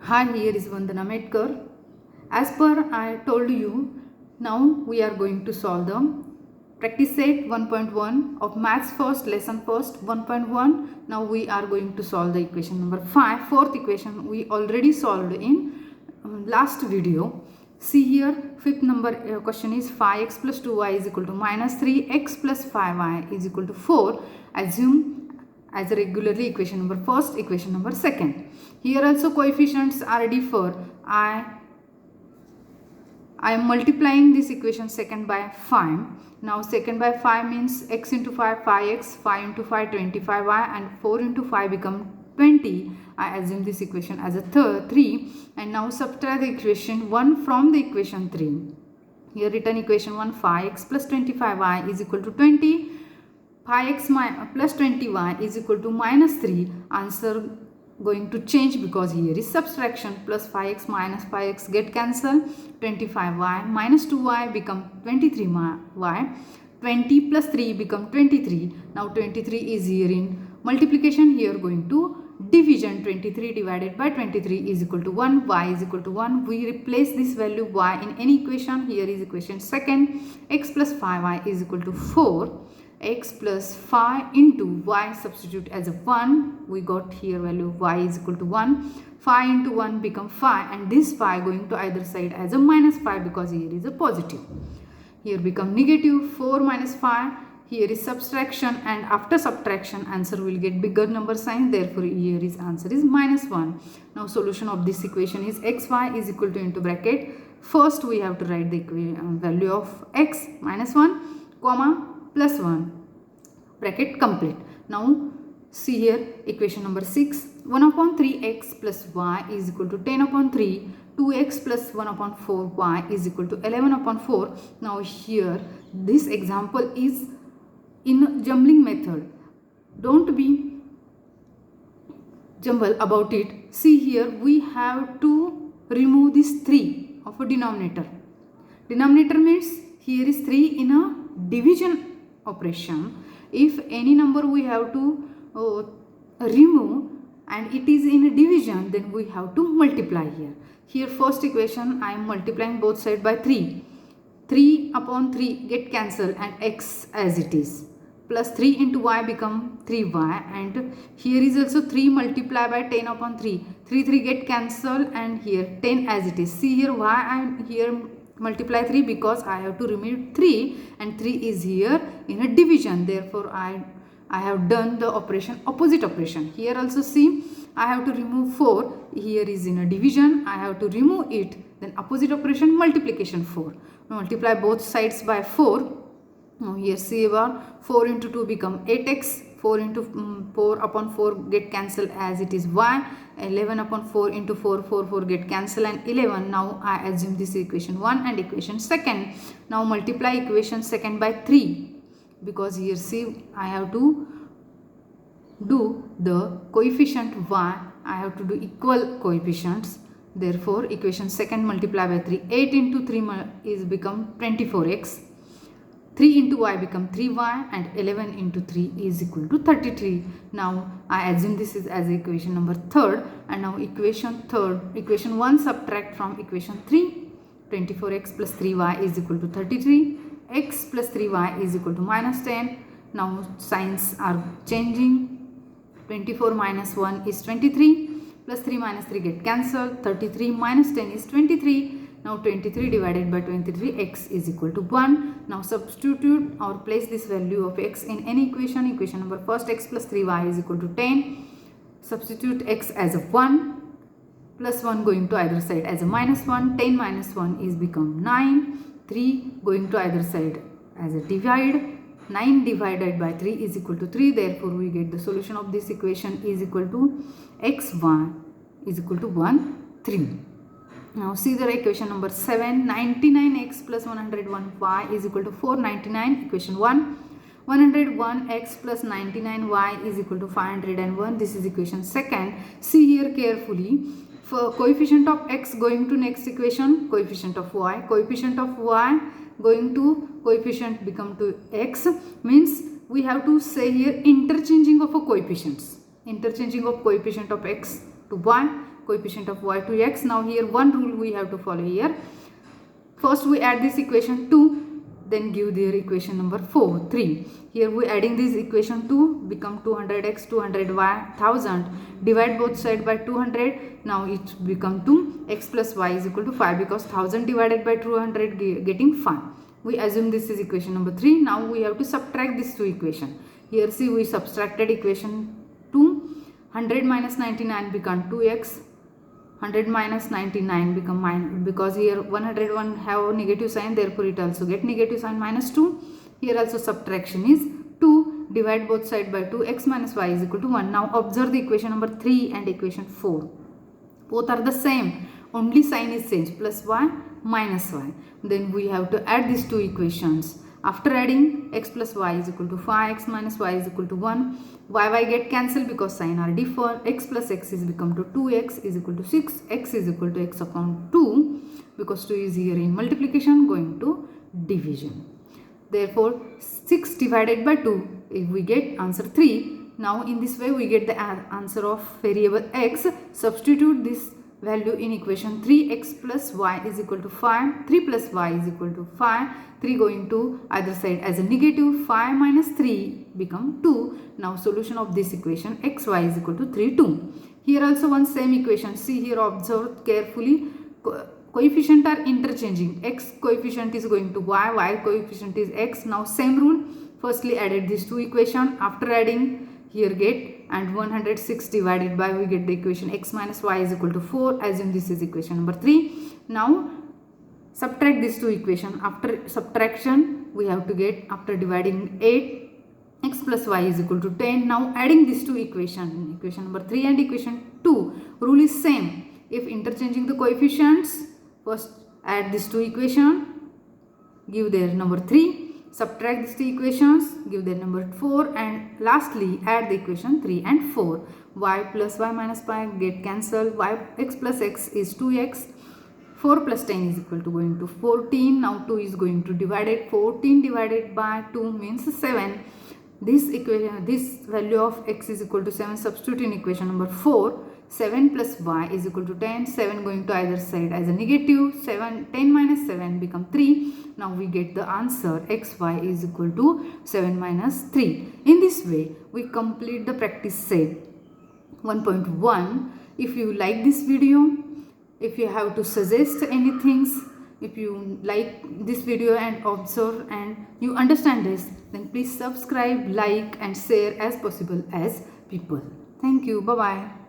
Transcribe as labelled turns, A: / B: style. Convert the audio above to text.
A: Hi, here is Vandana Medkar. As per I told you, now we are going to solve the practice set 1.1 of maths first, lesson first 1.1. Now we are going to solve the equation number 5. Fourth equation we already solved in last video. See here, fifth number question is 5x plus 2y is equal to minus 3x plus 5y is equal to 4. Assume as a regularly equation number first, equation number second. Here also coefficients are differ. I am multiplying this equation second by 5. Now second by 5 means x into 5 5x, 5 into 5 25y, and 4 into 5 become 20. I assume this equation as a 3, and now subtract the equation 1 from the equation 3. Here written equation 1, 5x plus 25y is equal to 20. 5x plus 20y is equal to minus 3. Answer going to change because here is subtraction. Plus 5x minus 5x get cancelled. 25y minus 2y become 23y. 20 plus 3 become 23. Now 23 is here in multiplication. Here going to division. 23 divided by 23 is equal to 1. Y is equal to 1. We replace this value y in any equation. Here is equation second. X plus 5y is equal to 4. X plus 5 into y substitute as a 1. We got here value y is equal to 1. 5 into 1 become 5, and this 5 going to either side as a minus 5 because here is a positive. Here become negative. 4 minus 5. Here is subtraction, and after subtraction answer will get bigger number sign. Therefore here is answer is minus 1. Now solution of this equation is xy is equal to into bracket. First we have to write the value of x minus 1 comma plus 1 bracket complete. Now see here equation number 6. 1 upon 3x plus y is equal to 10 upon 3. 2x plus 1 upon 4 y is equal to 11 upon 4. Now here this example is in jumbling method. Don't be jumble about it. See here we have to remove this 3 of a denominator. Denominator means here is 3 in a division operation. If any number we have to remove and it is in a division, then we have to multiply here. Here first equation I am multiplying both sides by 3. 3 upon 3 get cancelled and x as it is. Plus 3 into y become 3y, and here is also 3 multiplied by 10 upon 3. 3 get cancelled and here 10 as it is. See here why I am here multiply 3 because I have to remove 3 and 3 is here in a division. Therefore I have done the operation opposite operation. Here also see I have to remove 4. Here is in a division. I have to remove it. Then opposite operation multiplication 4. Multiply both sides by 4. Now here see about 4 into 2 become 8x. 4 into 4 upon 4 get cancelled as it is y. 11 upon 4 into 4 get cancelled and 11. Now I assume this equation 1 and equation second. Now multiply equation second by 3 because here see I have to do the coefficient y. I have to do equal coefficients. Therefore equation second multiply by 3. 8 into 3 is become 24x. 3 into y become 3y, and 11 into 3 is equal to 33. Now I assume this is as equation number third, and now equation 1 subtract from equation 3. 24x plus 3y is equal to 33. X plus 3y is equal to minus 10. Now signs are changing. 24 minus 1 is 23. Plus 3 minus 3 get cancelled. 33 minus 10 is 23. Now 23 divided by 23, x is equal to 1. Now substitute or place this value of x in any equation. Equation number first, x plus 3y is equal to 10. Substitute x as a 1. Plus 1 going to either side as a minus 1. 10 minus 1 is become 9. 3 going to either side as a divide. 9 divided by 3 is equal to 3. Therefore we get the solution of this equation is equal to x1 is equal to 1, 3. Now see the equation number 7. 99x plus 101y is equal to 499. Equation 1. 101x plus 99y is equal to 501. This is equation second. See here carefully. For coefficient of x going to next equation, coefficient of y going to coefficient become to x, means we have to say here interchanging of a coefficients. Interchanging of coefficient of x to y, coefficient of y to x. Now here one rule we have to follow here. First we add this equation 2, then give their equation number 4, 3. Here we adding this equation 2, become 200x, 200y, 1000. Divide both side by 200. Now it become 2, x plus y is equal to 5, because 1000 divided by 200 getting 5. We assume this is equation number 3. Now we have to subtract these two equations. Here see, we subtracted equation 2. 100 minus 99 become 2x. 100 minus 99 become minus, because here 101 have negative sign, therefore it also get negative sign, minus 2. Here also subtraction is 2. Divide both side by 2. X minus y is equal to 1. Now observe the equation number 3 and equation 4. Both are the same. Only sign is changed. Plus y minus y. Then we have to add these two equations. After adding, x plus y is equal to 5, x minus y is equal to 1. Y get cancelled because sign are different. X plus x is become to 2x is equal to 6. X is equal to x upon 2, because 2 is here in multiplication going to division. Therefore 6 divided by 2, if we get answer 3. Now in this way we get the answer of variable x. Substitute this value in equation 3, x plus y is equal to 5, 3 plus y is equal to 5, 3 going to either side as a negative, 5 minus 3 become 2. Now solution of this equation, x y is equal to 3, 2. Here also one same equation. See here, observe carefully. Coefficient are interchanging. X coefficient is going to y, y coefficient is x. Now same rule. Firstly added these two equations. After adding, here get, and 106 divided by, we get the equation x minus y is equal to 4. Assume this is equation number 3. Now subtract these two equations. After subtraction, we have to get, after dividing 8, x plus y is equal to 10. Now adding these two equations, equation number 3 and equation 2. Rule is same. If interchanging the coefficients, first add these two equations, give their number 3. Subtract these two equations, give their number 4, and lastly add the equation 3 and 4. Y plus y minus y get cancelled. X plus x is 2x. 4 plus 10 is equal to going to 14. Now 2 is going to divide it. 14 divided by 2 means 7. This equation, this value of x is equal to 7. Substitute in equation number 4. 7 plus y is equal to 10. 7 going to either side as a negative. 10 minus 7 become 3. Now we get the answer, xy is equal to 7 minus 3. In this way, we complete the practice set 1.1. If you like this video, if you have to suggest anything, if you like this video and observe and you understand this, then please subscribe, like and share as possible as people. Thank you. Bye-bye.